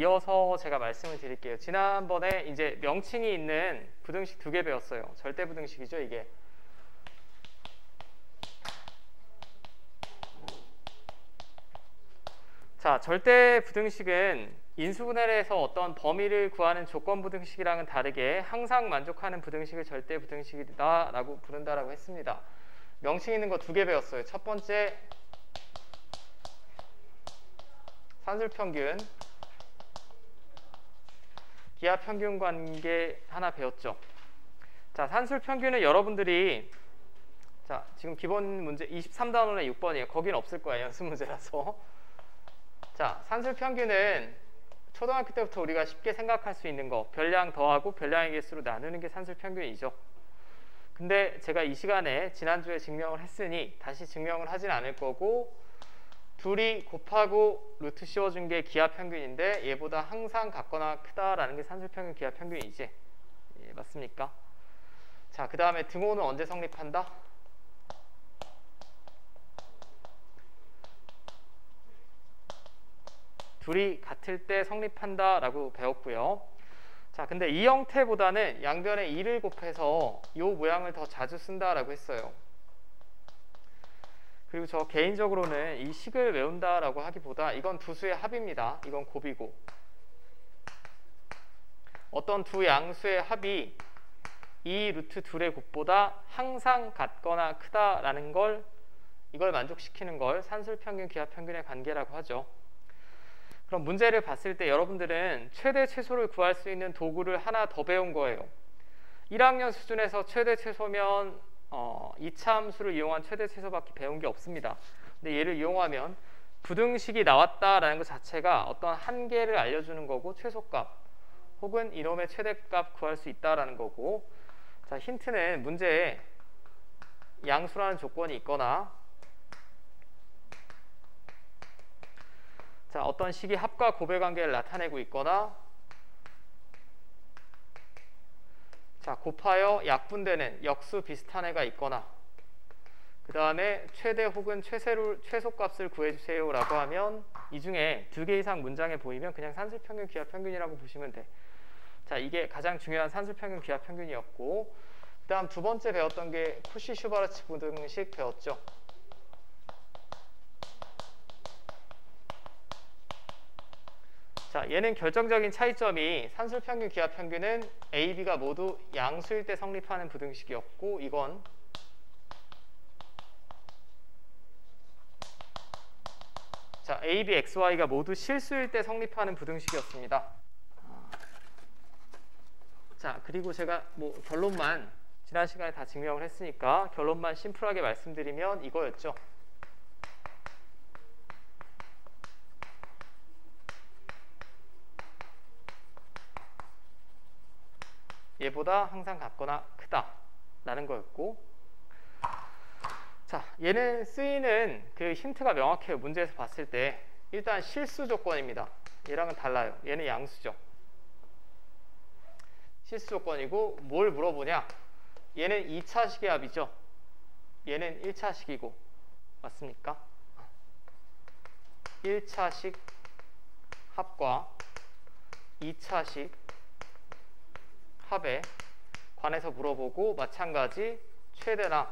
이어서 제가 말씀을 드릴게요. 지난번에 이제 명칭이 있는 부등식 2개 배웠어요. 절대 부등식이죠, 이게. 자, 절대 부등식은 인수분해에서 어떤 범위를 구하는 조건 부등식이랑은 다르게 항상 만족하는 부등식을 절대 부등식이다라고 부른다라고 했습니다. 명칭 있는 거 2개 배웠어요. 첫 번째 산술평균, 기하평균 관계 하나 배웠죠. 자, 산술평균은 여러분들이 자, 지금 기본 문제 23단원에 6번이에요. 거긴 없을 거예요. 연습 문제라서. 자, 산술평균은 초등학교 때부터 우리가 쉽게 생각할 수 있는 거, 별량 더하고 별량의 개수로 나누는 게 산술평균이죠. 근데 제가 이 시간에 지난주에 증명을 했으니 다시 증명을 하진 않을 거고, 둘이 곱하고 루트 씌워준 게 기하평균인데 얘보다 항상 같거나 크다라는 게 산술평균 기하평균이지. 예, 맞습니까? 자, 그 다음에 등호는 언제 성립한다? 둘이 같을 때 성립한다 라고 배웠고요. 자, 근데 이 형태보다는 양변에 2를 곱해서 이 모양을 더 자주 쓴다 라고 했어요. 그리고 저 개인적으로는 이 식을 외운다 라고 하기보다 이건 두 수의 합입니다. 이건 곱이고, 어떤 두 양수의 합이 이 루트 둘의 곱보다 항상 같거나 크다라는 걸, 이걸 만족시키는 걸 산술평균 기하평균의 관계라고 하죠. 그럼 문제를 봤을 때 여러분들은 최대 최소를 구할 수 있는 도구를 하나 더 배운 거예요. 1학년 수준에서 최대 최소면 이차함수를 이용한 최대 최소밖에 배운 게 없습니다. 근데 얘를 이용하면 부등식이 나왔다라는 것 자체가 어떤 한계를 알려주는 거고, 최소값 혹은 이놈의 최대값 구할 수 있다라는 거고, 자, 힌트는 문제에 양수라는 조건이 있거나, 자, 어떤 식이 합과 곱의 관계를 나타내고 있거나, 자, 곱하여 약분되는 역수 비슷한 애가 있거나, 그 다음에 최대 혹은 최소값을 구해주세요 라고 하면 이 중에 2개 이상 문장에 보이면 그냥 산술평균 기하평균이라고 보시면 돼. 자, 이게 가장 중요한 산술평균 기하평균이었고, 그 다음 두 번째 배웠던 게 코시-슈바르츠 부등식 배웠죠. 자, 얘는 결정적인 차이점이 산술평균 기하평균은 A, B가 모두 양수일 때 성립하는 부등식이었고, 이건 자, A, B, X, Y가 모두 실수일 때 성립하는 부등식이었습니다. 자, 그리고 제가 뭐 결론만 지난 시간에 다 증명을 했으니까 결론만 심플하게 말씀드리면 이거였죠. 얘보다 항상 같거나 크다 라는 거였고, 자, 얘는 쓰이는 그 힌트가 명확해요. 문제에서 봤을 때 일단 실수 조건입니다. 얘랑은 달라요. 얘는 양수죠. 실수 조건이고, 뭘 물어보냐, 얘는 2차식의 합이죠. 얘는 1차식이고, 맞습니까? 1차식 합과 2차식 합에 관해서 물어보고, 마찬가지 최대나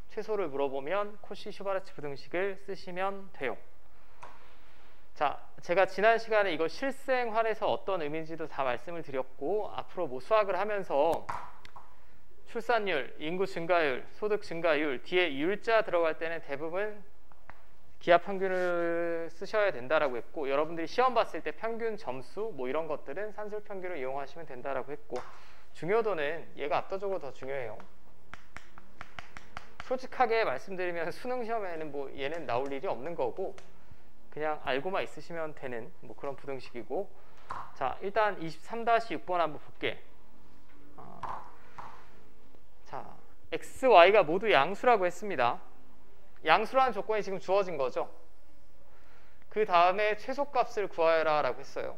최소를 물어보면 코시-슈바르츠 부등식을 쓰시면 돼요. 자, 제가 지난 시간에 이거 실생활에서 어떤 의미인지도 다 말씀을 드렸고, 앞으로 뭐 수학을 하면서 출산율, 인구 증가율, 소득 증가율 뒤에 율자 들어갈 때는 대부분 기하평균을 쓰셔야 된다라고 했고, 여러분들이 시험 봤을 때 평균 점수 뭐 이런 것들은 산술평균을 이용하시면 된다라고 했고, 중요도는 얘가 압도적으로 더 중요해요. 솔직하게 말씀드리면 수능 시험에는 뭐 얘는 나올 일이 없는 거고, 그냥 알고만 있으시면 되는 뭐 그런 부등식이고. 자, 일단 23-6번 한번 볼게. 자, x, y가 모두 양수라고 했습니다. 양수라는 조건이 지금 주어진 거죠. 그 다음에 최소값을 구하여라 라고 했어요.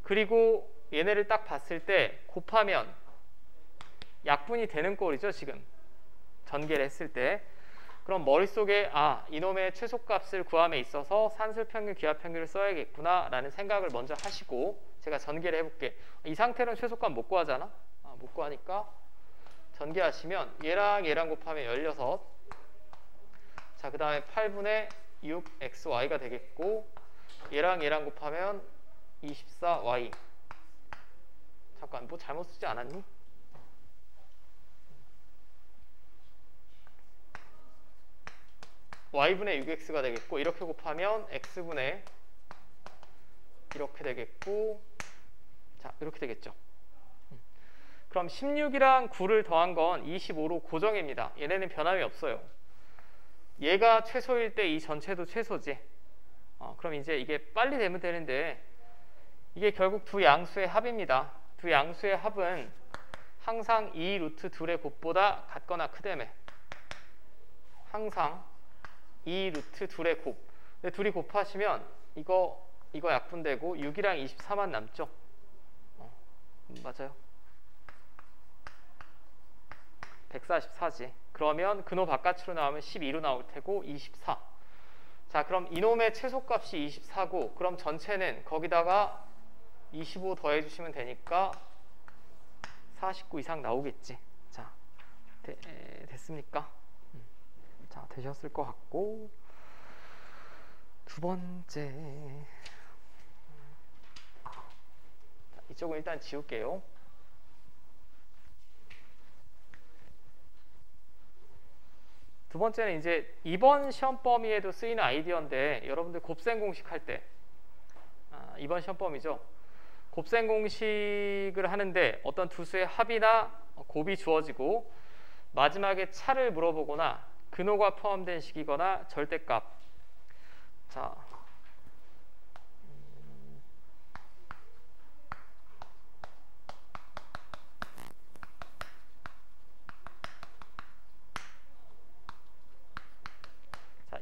그리고 얘네를 딱 봤을 때 곱하면 약분이 되는 꼴이죠. 지금 전개를 했을 때. 그럼 머릿속에 이놈의 최소값을 구함에 있어서 산술평균, 기하평균을 써야겠구나 라는 생각을 먼저 하시고 제가 전개를 해볼게. 이 상태로는 최소값 못 구하잖아. 못 구하니까 전개하시면 얘랑 얘랑 곱하면 16. 자, 그 다음에 8분의 6xy가 되겠고 얘랑 얘랑 곱하면 24y. 잠깐 뭐 잘못 쓰지 않았니? y분의 6x가 되겠고 이렇게 곱하면 x분의 이렇게 되겠고 자 이렇게 되겠죠. 그럼 16이랑 9를 더한 건 25로 고정입니다. 얘네는 변함이 없어요. 얘가 최소일 때 이 전체도 최소지. 그럼 이제 이게 빨리 되면 되는데 이게 결국 두 양수의 합입니다. 두 양수의 합은 항상 이 루트 둘의 곱보다 같거나 크다며. 항상 이 루트 둘의 곱. 근데 둘이 곱하시면 이거 약분되고 6이랑 24만 남죠. 맞아요. 144지. 그러면 근호 바깥으로 나오면 12로 나올 테고 24. 자, 그럼 이놈의 최소값이 24고 그럼 전체는 거기다가 25 더해주시면 되니까 49 이상 나오겠지. 자, 됐습니까? 자, 되셨을 것 같고 두 번째 자, 이쪽은 일단 지울게요. 두 번째는 이제 이번 시험 범위에도 쓰이는 아이디어인데 여러분들 곱셈 공식 할 때 이번 시험 범위죠. 곱셈 공식을 하는데 어떤 두 수의 합이나 곱이 주어지고 마지막에 차를 물어보거나 근호가 포함된 식이거나 절대값. 자,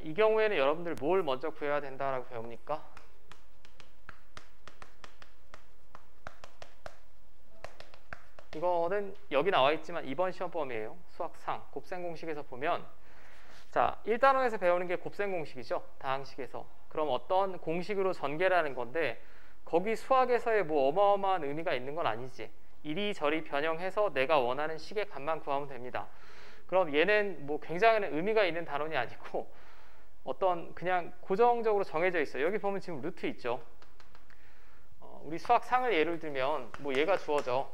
이 경우에는 여러분들 뭘 먼저 구해야 된다라고 배웁니까? 이거는 여기 나와 있지만 이번 시험 범위예요. 수학상 곱셈 공식에서 보면 자, 1단원에서 배우는 게 곱셈 공식이죠. 다항식에서. 그럼 어떤 공식으로 전개라는 건데 거기 수학에서의 뭐 어마어마한 의미가 있는 건 아니지. 이리저리 변형해서 내가 원하는 식의 값만 구하면 됩니다. 그럼 얘는 뭐 굉장히 의미가 있는 단원이 아니고 어떤 그냥 고정적으로 정해져 있어요. 여기 보면 지금 루트 있죠. 우리 수학상을 예를 들면 뭐 얘가 주어져.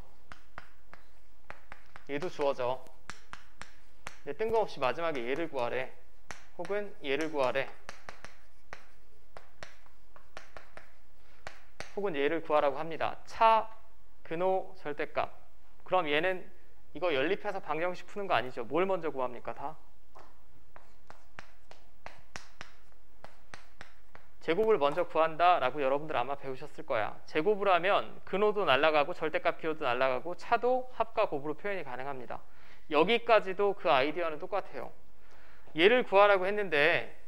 얘도 주어져. 근데 뜬금없이 마지막에 얘를 구하래. 혹은 얘를 구하래. 혹은 얘를 구하라고 합니다. 차, 근호, 절대값. 그럼 얘는 이거 연립해서 방정식 푸는 거 아니죠. 뭘 먼저 구합니까? 다? 제곱을 먼저 구한다라고 여러분들 아마 배우셨을 거야. 제곱을 하면 근호도 날아가고 절대값 기호도 날아가고 차도 합과 곱으로 표현이 가능합니다. 여기까지도 그 아이디어는 똑같아요. 얘를 구하라고 했는데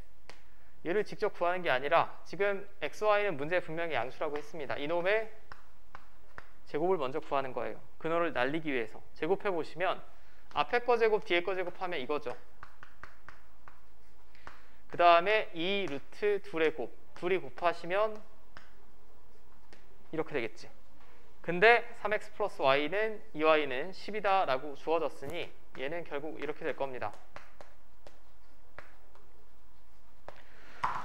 얘를 직접 구하는 게 아니라 지금 x, y는 문제에 분명히 양수라고 했습니다. 이놈의 제곱을 먼저 구하는 거예요. 근호를 날리기 위해서. 제곱해 보시면 앞에 거 제곱, 뒤에 거 제곱하면 이거죠. 그 다음에 이 루트 둘의 곱. 둘이 곱하시면 이렇게 되겠지. 근데 3x 플러스 y는 2y는 10이다 라고 주어졌으니 얘는 결국 이렇게 될 겁니다.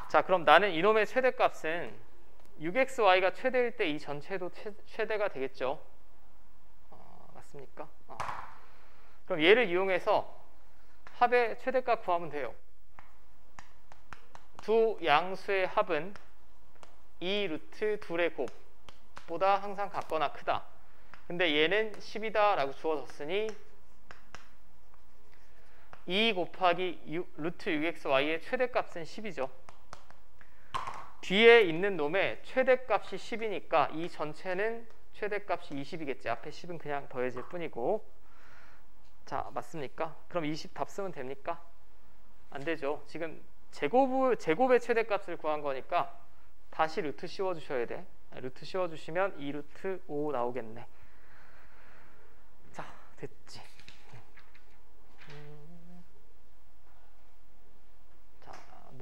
자, 그럼 나는 이놈의 최대값은 6xy가 최대일 때 이 전체도 최대가 되겠죠. 맞습니까? 그럼 얘를 이용해서 합의 최대값 구하면 돼요. 두 양수의 합은 이 루트 둘의 곱보다 항상 같거나 크다. 근데 얘는 10이다 라고 주어졌으니 2 곱하기 루트 6xy의 최대값은 10이죠. 뒤에 있는 놈의 최대값이 10이니까 이 전체는 최대값이 20이겠지. 앞에 10은 그냥 더해질 뿐이고. 자, 맞습니까? 그럼 20 답 쓰면 됩니까? 안 되죠. 지금 제곱의 최대값을 구한 거니까 다시 루트 씌워주셔야 돼. 루트 씌워주시면 2 루트 5 나오겠네. 자, 됐지.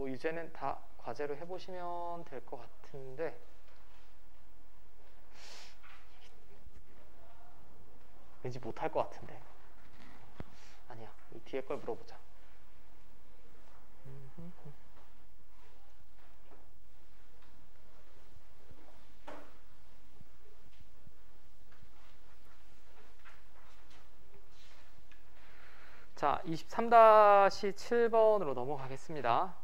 뭐 유제는 다 과제로 해보시면 될 것 같은데 왠지 못할 것 같은데 아니야. 이 뒤에 걸 물어보자. 자, 23-7번으로 넘어가겠습니다.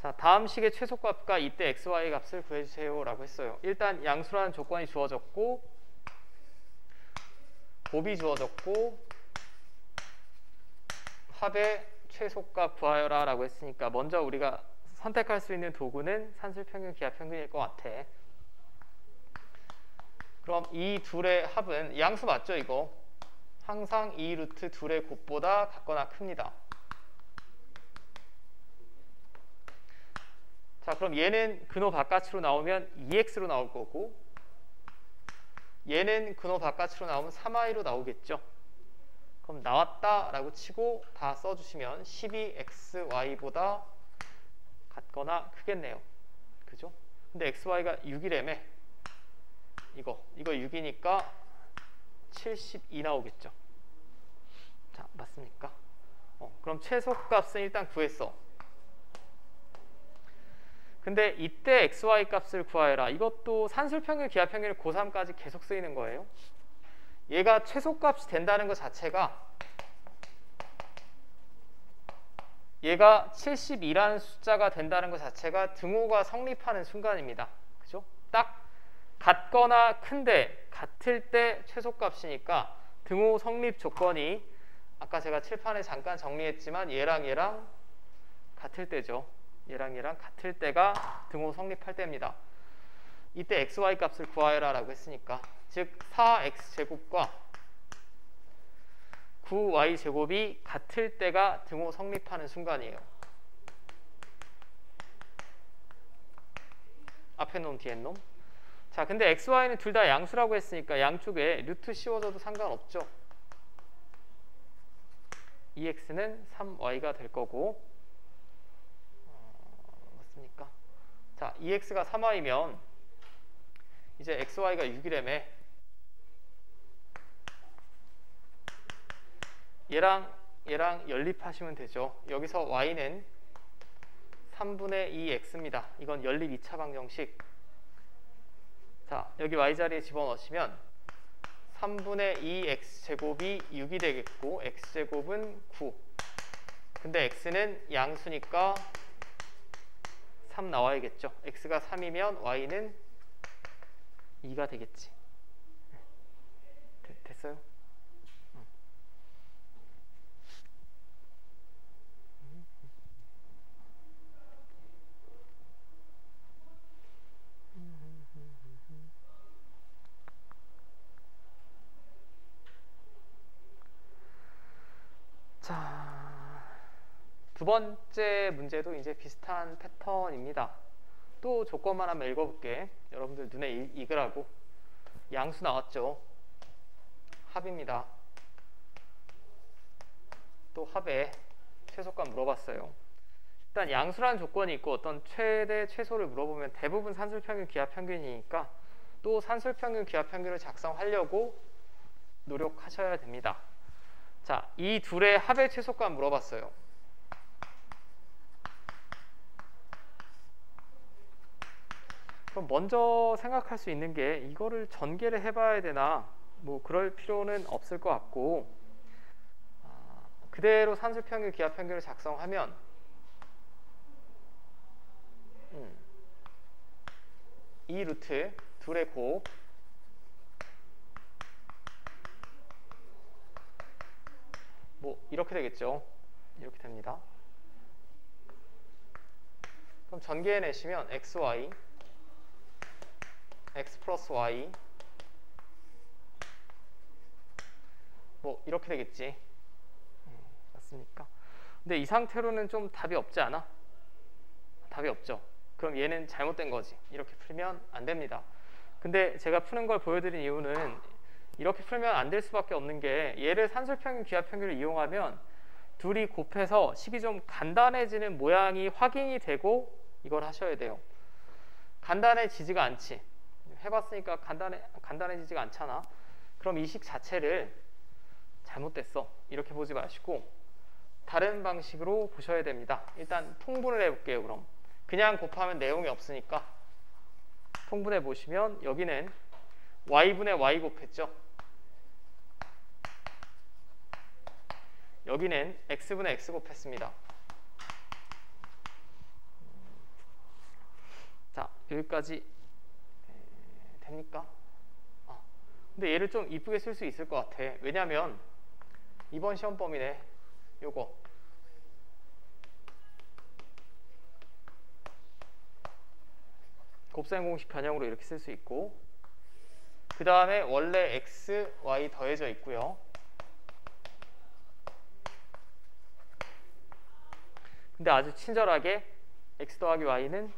자, 다음 식의 최소값과 이때 xy 값을 구해주세요 라고 했어요. 일단 양수라는 조건이 주어졌고 곱이 주어졌고 합의 최소값 구하여라 라고 했으니까 먼저 우리가 선택할 수 있는 도구는 산술평균, 기하평균일 것 같아. 그럼 이 둘의 합은 양수 맞죠 이거? 항상 이 루트 둘의 곱보다 같거나 큽니다. 자, 그럼 얘는 근호 바깥으로 나오면 2x로 나올 거고 얘는 근호 바깥으로 나오면 3i로 나오겠죠. 그럼 나왔다라고 치고 다 써주시면 12xy보다 같거나 크겠네요. 그죠? 근데 xy가 6이라며 이거 6이니까 72 나오겠죠. 자, 맞습니까? 그럼 최소값은 일단 구했어. 근데 이때 xy 값을 구하여라. 이것도 산술평균, 기하평균 고3까지 계속 쓰이는 거예요. 얘가 최소값이 된다는 것 자체가 얘가 72라는 숫자가 된다는 것 자체가 등호가 성립하는 순간입니다. 그죠? 딱 같거나 큰데 같을 때 최소값이니까 등호 성립 조건이 아까 제가 칠판에 잠깐 정리했지만 얘랑 같을 때죠. 얘랑 같을 때가 등호 성립할 때입니다. 이때 xy 값을 구하여라 라고 했으니까 즉 4x제곱과 9y제곱이 같을 때가 등호 성립하는 순간이에요. 앞에 놈 뒤에 놈. 자, 근데 xy는 둘 다 양수라고 했으니까 양쪽에 루트 씌워줘도 상관없죠. 2x는 3y가 될 거고 맞습니까? 자, 2x가 3y면 이제 xy가 6이라며 얘랑 연립하시면 되죠. 여기서 y는 3분의 2x입니다. 이건 연립 2차 방정식. 자, 여기 y자리에 집어넣으시면 3분의 2x제곱이 6이 되겠고 x제곱은 9. 근데 x는 양수니까 3 나와야겠죠. x가 3이면 y는 2가 되겠지. 됐어요? 자, 두 번째 문제도 이제 비슷한 패턴입니다. 또 조건만 한번 읽어볼게. 여러분들 눈에 익으라고. 양수 나왔죠. 합입니다. 또 합에 최소값 물어봤어요. 일단 양수라는 조건이 있고 어떤 최대 최소를 물어보면 대부분 산술평균 기하평균이니까 또 산술평균 기하평균을 작성하려고 노력하셔야 됩니다. 자, 이 둘의 합의 최소값 물어봤어요. 그럼 먼저 생각할 수 있는 게 이거를 전개를 해봐야 되나 뭐 그럴 필요는 없을 것 같고 그대로 산술평균 기하평균을 작성하면 이 루트 둘의 곱 뭐 이렇게 되겠죠. 이렇게 됩니다. 그럼 전개해내시면 xy x 플러스 y 뭐 이렇게 되겠지. 맞습니까? 근데 이 상태로는 좀 답이 없지 않아? 답이 없죠. 그럼 얘는 잘못된 거지. 이렇게 풀면 안 됩니다. 근데 제가 푸는 걸 보여드린 이유는 이렇게 풀면 안 될 수밖에 없는 게 얘를 산술평균 기하평균을 이용하면 둘이 곱해서 식이 좀 간단해지는 모양이 확인이 되고 이걸 하셔야 돼요. 간단해지지가 않지. 해봤으니까 간단해지지가 않잖아. 그럼 이 식 자체를 잘못됐어 이렇게 보지 마시고 다른 방식으로 보셔야 됩니다. 일단 통분을 해볼게요. 그럼 그냥 곱하면 내용이 없으니까 통분해 보시면 여기는 y분의 y 곱했죠. 여기는 x분의 x 곱했습니다. 자, 여기까지 됩니까? 근데 얘를 좀 이쁘게 쓸 수 있을 것 같아. 왜냐면 이번 시험 범위네. 요거 곱셈 공식 변형으로 이렇게 쓸 수 있고, 그 다음에 원래 x, y 더해져 있고요. 근데 아주 친절하게 x 더하기 y는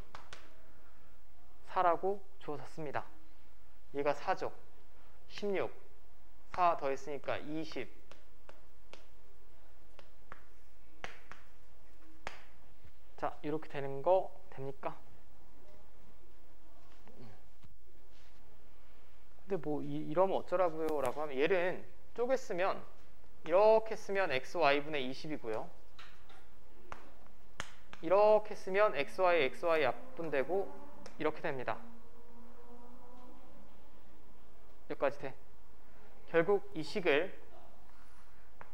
4라고 주어졌습니다. 얘가 4죠. 16, 4 더했으니까 20. 자, 이렇게 되는 거 됩니까? 근데 뭐 이러면 어쩌라고요? 라고 하면 얘는 쪼갰으면 이렇게 쓰면 xy분의 20이고요. 이렇게 쓰면 xy 약분되고 이렇게 됩니다. 여기까지 돼. 결국 이 식을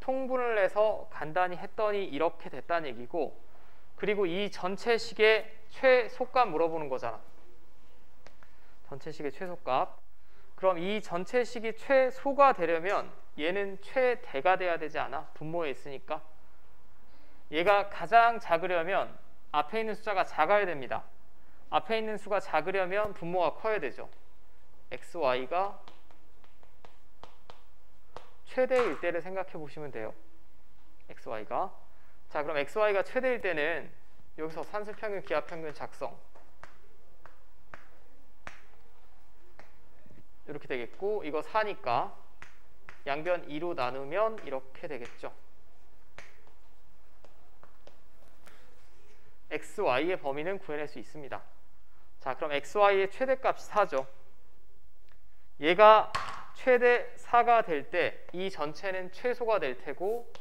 통분을 해서 간단히 했더니 이렇게 됐다는 얘기고, 그리고 이 전체 식의 최소값 물어보는 거잖아. 전체 식의 최소값. 그럼 이 전체 식이 최소가 되려면 얘는 최대가 돼야 되지 않아? 분모에 있으니까. 얘가 가장 작으려면 앞에 있는 숫자가 작아야 됩니다. 앞에 있는 수가 작으려면 분모가 커야 되죠. xy가 최대일 때를 생각해 보시면 돼요. xy가. 자, 그럼 xy가 최대일 때는 여기서 산술평균, 기하평균 작성. 이렇게 되겠고, 이거 4니까 양변 2로 나누면 이렇게 되겠죠. xy의 범위는 구해낼 수 있습니다. 자, 그럼 xy의 최대값이 4죠. 얘가 최대 4가 될 때 이 전체는 최소가 될 테고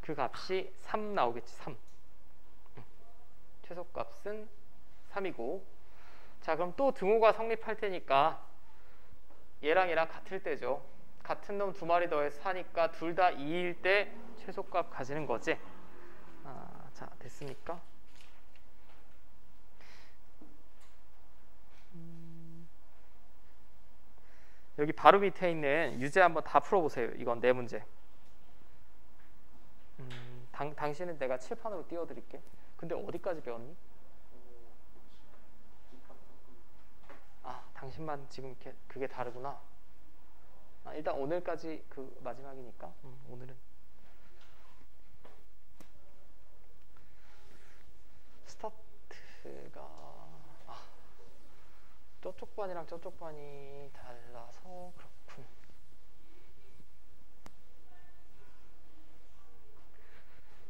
그 값이 3 나오겠지. 3. 최소값은 3이고. 자, 그럼 또 등호가 성립할 테니까 얘랑 얘랑 같을 때죠. 같은 놈 두 마리 더해서 4니까 둘 다 2일 때 최소값 가지는 거지. 자, 됐습니까? 여기 바로 밑에 있는 유제 한번 다 풀어보세요. 이건 네 문제. 당신은 내가 칠판으로 띄워드릴게. 근데 어디까지 배웠니? 당신만 지금 이렇게 그게 다르구나. 일단 오늘까지 그 마지막이니까 오늘은 스타트가 저쪽 반이랑 저쪽 반이 달라서 그렇군.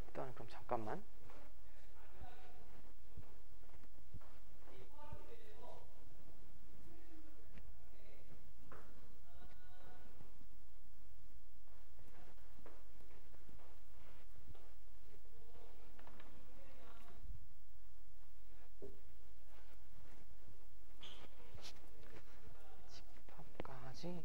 일단 그럼 잠깐만. 집합까지.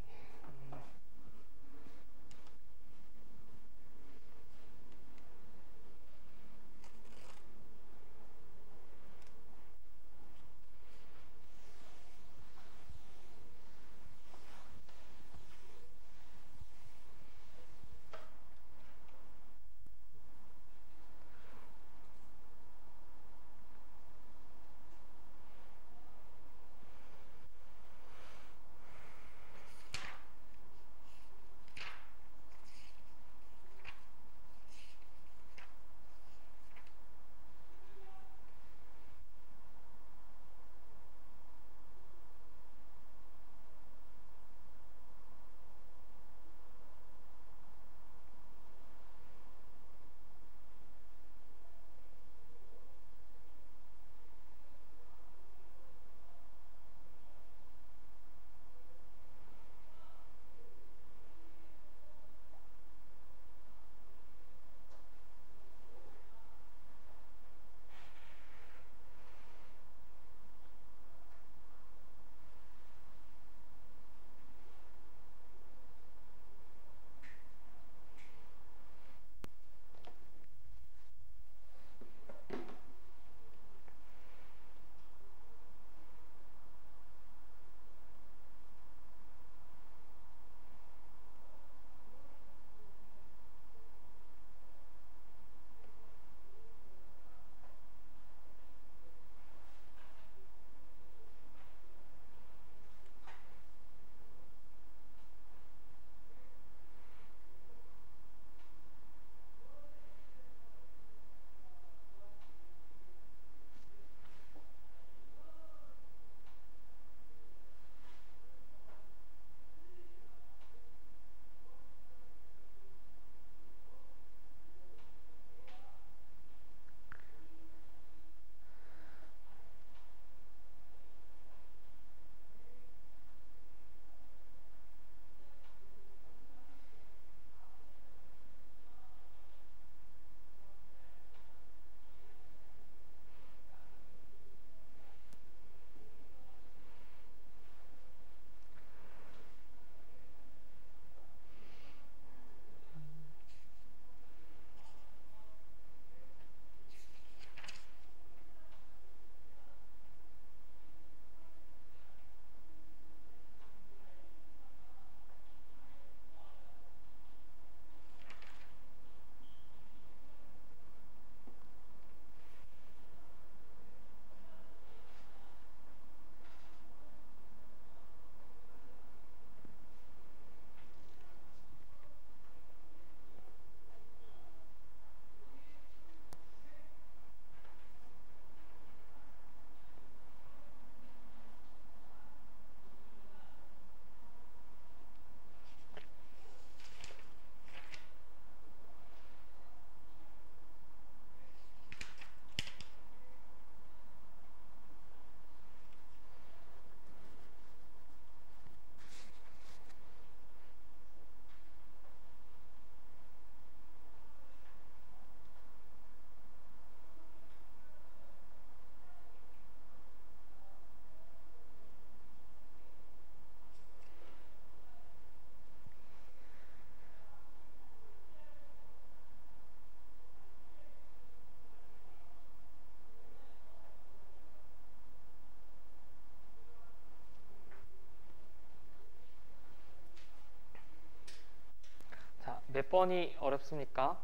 몇 번이 어렵습니까?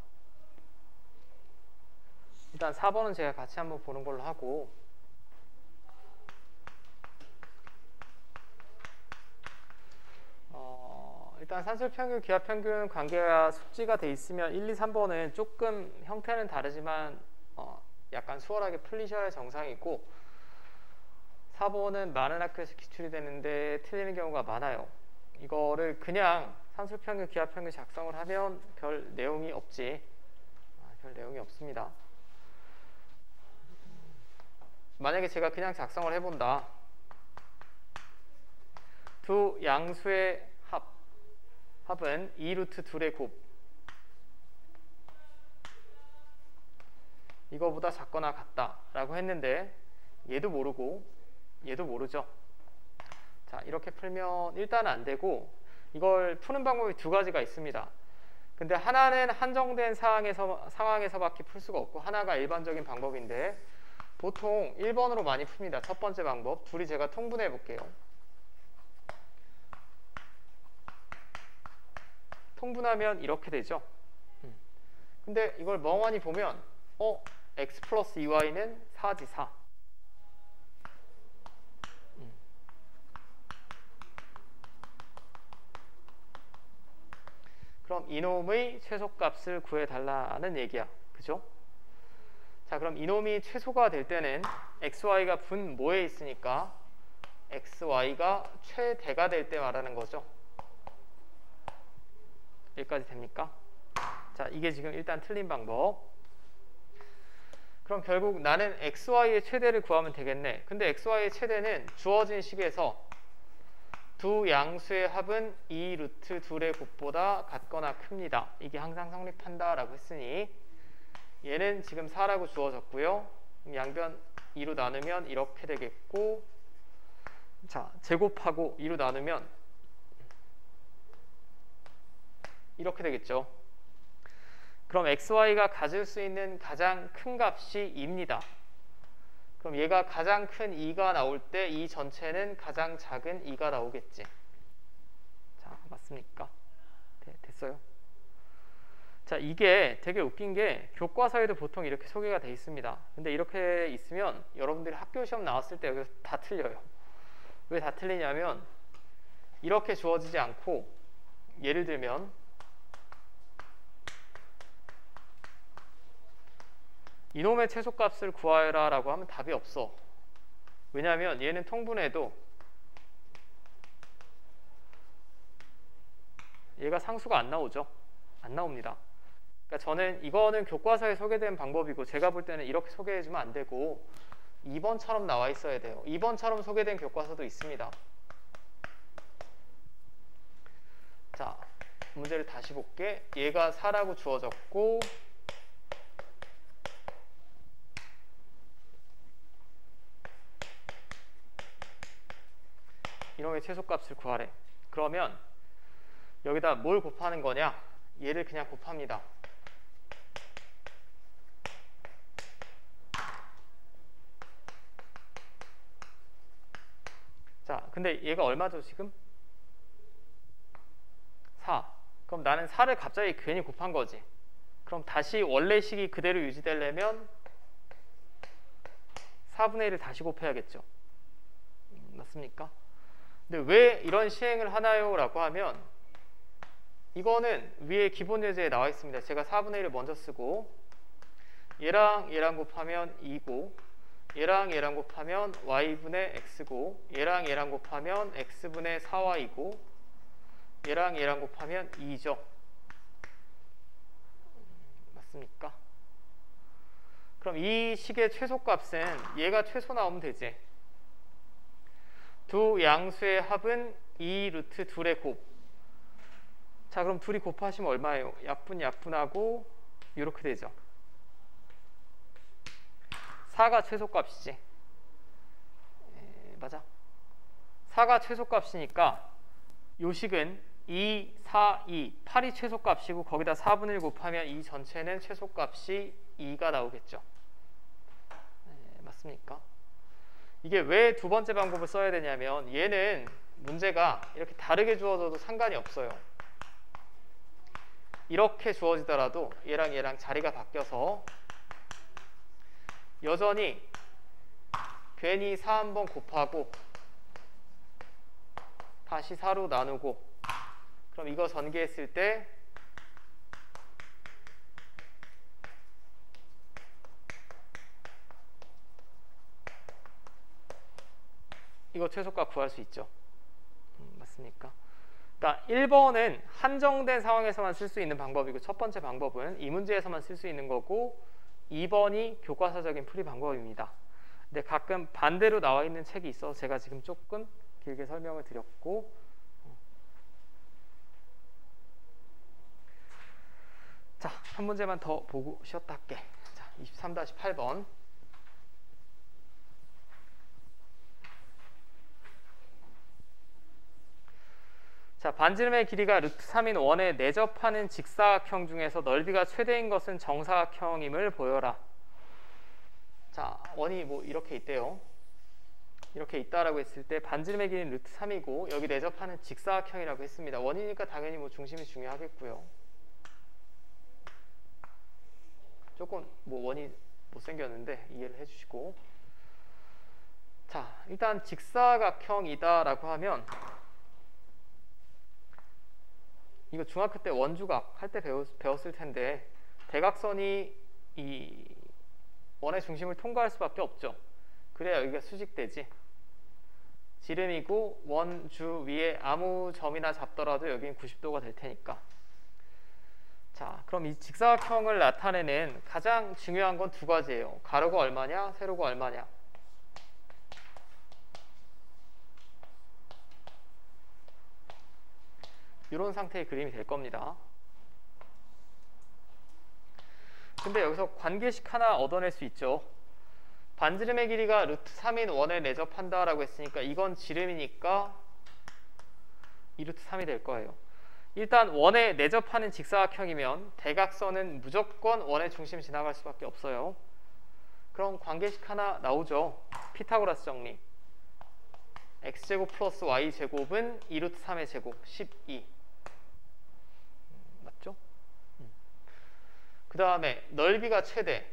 일단 4번은 제가 같이 한번 보는 걸로 하고, 일단 산술평균, 기하평균 관계가 숙지가 돼 있으면 1, 2, 3번은 조금 형태는 다르지만 약간 수월하게 풀리셔야 정상이고, 4번은 많은 학교에서 기출이 되는데 틀리는 경우가 많아요. 이거를 그냥 산술평균, 기하평균 작성을 하면 별 내용이 없지. 별 내용이 없습니다. 만약에 제가 그냥 작성을 해본다. 두 양수의 합은 2루트 둘의 곱. 이거보다 작거나 같다 라고 했는데 얘도 모르고 얘도 모르죠. 자, 이렇게 풀면 일단 안 되고, 이걸 푸는 방법이 두 가지가 있습니다. 근데 하나는 한정된 상황에서밖에 풀 수가 없고, 하나가 일반적인 방법인데 보통 1번으로 많이 풉니다. 첫 번째 방법. 둘이 제가 통분해 볼게요. 통분하면 이렇게 되죠. 근데 이걸 멍하니 보면 x 플러스 2y는 4지 4. 그럼 이놈의 최소값을 구해달라는 얘기야. 그죠? 자, 그럼 이놈이 최소가 될 때는 xy가 분 뭐에 있으니까 xy가 최대가 될 때 말하는 거죠. 여기까지 됩니까? 자, 이게 지금 일단 틀린 방법. 그럼 결국 나는 xy의 최대를 구하면 되겠네. 근데 xy의 최대는 주어진 식에서 두 양수의 합은 2루트 둘의 곱보다 같거나 큽니다. 이게 항상 성립한다 라고 했으니 얘는 지금 4라고 주어졌고요. 양변 2로 나누면 이렇게 되겠고, 자, 제곱하고 2로 나누면 이렇게 되겠죠. 그럼 xy가 가질 수 있는 가장 큰 값이 2입니다. 그럼 얘가 가장 큰 2가 나올 때 이 전체는 가장 작은 2가 나오겠지. 자, 맞습니까? 됐어요? 자, 이게 되게 웃긴 게 교과서에도 보통 이렇게 소개가 돼 있습니다. 근데 이렇게 있으면 여러분들이 학교 시험 나왔을 때 여기서 다 틀려요. 왜 다 틀리냐면 이렇게 주어지지 않고, 예를 들면 이놈의 최소값을 구하여라 라고 하면 답이 없어. 왜냐하면 얘는 통분해도 얘가 상수가 안 나오죠. 안 나옵니다. 그러니까 저는 이거는 교과서에 소개된 방법이고, 제가 볼 때는 이렇게 소개해주면 안 되고 2번처럼 나와 있어야 돼요. 2번처럼 소개된 교과서도 있습니다. 자, 문제를 다시 볼게. 얘가 4라고 주어졌고, 이놈의 최소값을 구하래. 그러면 여기다 뭘 곱하는 거냐? 얘를 그냥 곱합니다. 자, 근데 얘가 얼마죠 지금? 4. 그럼 나는 4를 갑자기 괜히 곱한 거지. 그럼 다시 원래 식이 그대로 유지되려면 4분의 1을 다시 곱해야겠죠. 맞습니까? 근데 왜 이런 시행을 하나요? 라고 하면 이거는 위에 기본 예제에 나와 있습니다. 제가 4분의 1을 먼저 쓰고, 얘랑 얘랑 곱하면 2고, 얘랑 얘랑 곱하면 y분의 x고, 얘랑 얘랑 곱하면 x분의 4y고, 얘랑 얘랑 곱하면 2죠. 맞습니까? 그럼 이 식의 최소값은 얘가 최소 나오면 되지. 두 양수의 합은 2루트 둘의 곱. 자, 그럼 둘이 곱하시면 얼마예요? 약분하고 이렇게 되죠. 4가 최소값이지. 맞아. 4가 최소값이니까 요 식은 2, 4, 2, 8이 최소값이고, 거기다 4분의 1 곱하면 이 전체는 최소값이 2가 나오겠죠. 맞습니까? 이게 왜 두 번째 방법을 써야 되냐면, 얘는 문제가 이렇게 다르게 주어져도 상관이 없어요. 이렇게 주어지더라도 얘랑 얘랑 자리가 바뀌어서 여전히 괜히 4 한번 곱하고 다시 4로 나누고, 그럼 이거 전개했을 때 이거 최소값 구할 수 있죠. 맞습니까? 그러니까 1번은 한정된 상황에서만 쓸 수 있는 방법이고, 첫 번째 방법은 이 문제에서만 쓸 수 있는 거고, 2번이 교과서적인 풀이 방법입니다. 근데 가끔 반대로 나와 있는 책이 있어서 제가 지금 조금 길게 설명을 드렸고, 자, 한 문제만 더 보고 쉬었다 할게. 자, 23-8번. 자, 반지름의 길이가 루트 3인 원에 내접하는 직사각형 중에서 넓이가 최대인 것은 정사각형임을 보여라. 자, 원이 뭐 이렇게 있대요. 이렇게 있다라고 했을 때 반지름의 길이는 루트 3이고 여기 내접하는 직사각형이라고 했습니다. 원이니까 당연히 뭐 중심이 중요하겠고요. 조금 뭐 원이 못생겼는데 이해를 해주시고, 자, 일단 직사각형이다라고 하면 이거 중학교 때 원주각 할 때 배웠을 텐데, 대각선이 이 원의 중심을 통과할 수밖에 없죠. 그래야 여기가 수직되지. 지름이고 원주 위에 아무 점이나 잡더라도 여기는 90도가 될 테니까. 자, 그럼 이 직사각형을 나타내는 가장 중요한 건 두 가지예요. 가로가 얼마냐, 세로가 얼마냐. 이런 상태의 그림이 될 겁니다. 근데 여기서 관계식 하나 얻어낼 수 있죠. 반지름의 길이가 루트 3인 원에 내접한다 라고 했으니까 이건 지름이니까 2루트 3이 될 거예요. 일단 원에 내접하는 직사각형이면 대각선은 무조건 원의 중심 지나갈 수밖에 없어요. 그럼 관계식 하나 나오죠. 피타고라스 정리. x제곱 플러스 y제곱은 2루트 3의 제곱 12. 맞죠? 그 다음에 넓이가 최대.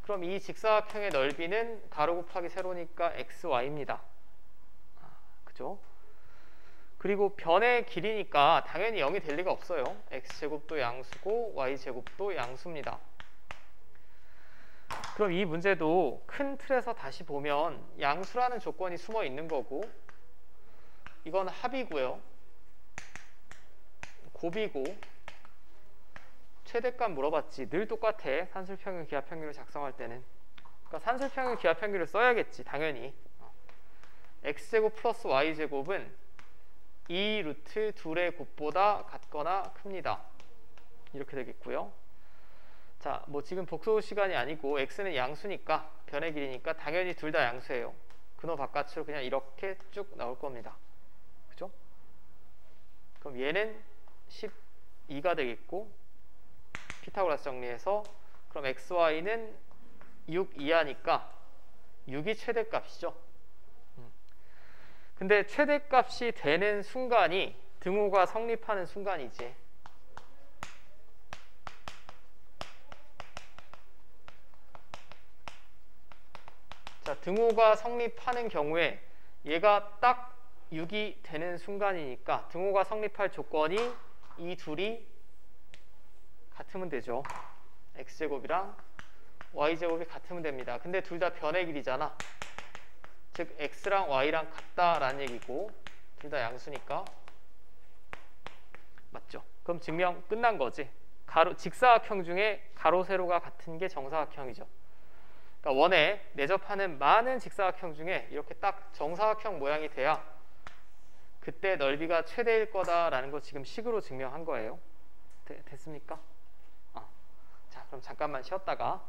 그럼 이 직사각형의 넓이는 가로 곱하기 세로니까 xy입니다. 그죠? 그리고 변의 길이니까 당연히 0이 될 리가 없어요. x제곱도 양수고 y제곱도 양수입니다. 그럼 이 문제도 큰 틀에서 다시 보면 양수라는 조건이 숨어 있는 거고, 이건 합이고요. 곱이고, 최대값 물어봤지. 늘 똑같아. 산술평균 기하평균을 작성할 때는. 그러니까 산술평균 기하평균을 써야겠지. 당연히. x제곱 플러스 y제곱은 2루트 둘의 곱보다 같거나 큽니다. 이렇게 되겠고요. 자, 뭐 지금 복수 시간이 아니고 x는 양수니까, 변의 길이니까 당연히 둘 다 양수예요. 근호 바깥으로 그냥 이렇게 쭉 나올 겁니다. 그죠? 그럼 얘는 12가 되겠고, 피타고라스 정리해서 그럼 xy는 6 이하니까 6이 최대값이죠. 근데 최대값이 되는 순간이 등호가 성립하는 순간이지. 자, 등호가 성립하는 경우에 얘가 딱 6이 되는 순간이니까 등호가 성립할 조건이 이 둘이 같으면 되죠. x제곱이랑 y제곱이 같으면 됩니다. 근데 둘 다 변의 길이잖아. 즉 x랑 y랑 같다라는 얘기고, 둘 다 양수니까. 맞죠? 그럼 증명 끝난 거지. 직사각형 중에 가로 세로가 같은 게 정사각형이죠. 그러니까 원에 내접하는 많은 직사각형 중에 이렇게 딱 정사각형 모양이 돼야 그때 넓이가 최대일 거다라는 거 지금 식으로 증명한 거예요. 됐습니까? 자, 그럼 잠깐만 쉬었다가